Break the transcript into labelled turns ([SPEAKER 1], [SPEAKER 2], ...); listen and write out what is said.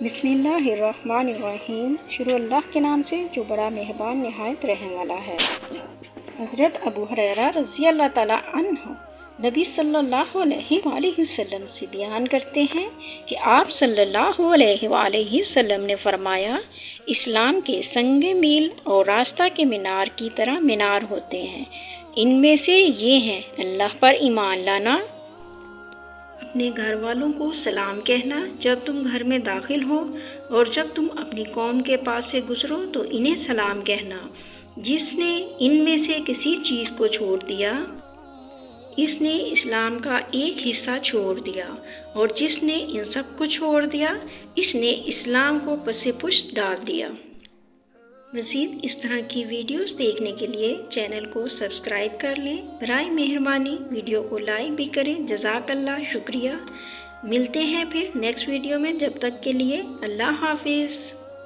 [SPEAKER 1] بسم اللہ الرحمن الرحیم۔ شروع اللہ کے نام سے جو بڑا مہربان نہایت رحم والا ہے۔ حضرت ابو ہریرہ رضی اللہ تعالیٰ عنہ نبی صلی اللہ علیہ وآلہ وسلم سے بیان کرتے ہیں کہ آپ صلی اللہ علیہ وآلہ وسلم نے فرمایا، اسلام کے سنگ میل اور راستہ کے مینار کی طرح مینار ہوتے ہیں۔ ان میں سے یہ ہیں اللہ پر ایمان لانا، اپنے گھر والوں کو سلام کہنا جب تم گھر میں داخل ہو، اور جب تم اپنی قوم کے پاس سے گزرو تو انہیں سلام کہنا۔ جس نے ان میں سے کسی چیز کو چھوڑ دیا، اس نے اسلام کا ایک حصہ چھوڑ دیا، اور جس نے ان سب کو چھوڑ دیا، اس نے اسلام کو پس پشت ڈال دیا۔ مزید اس طرح کی ویڈیوز دیکھنے کے لیے چینل کو سبسکرائب کر لیں۔ برائے مہربانی ویڈیو کو لائک بھی کریں۔ جزاک اللہ، شکریہ۔ ملتے ہیں پھر نیکسٹ ویڈیو میں، جب تک کے لیے اللہ حافظ۔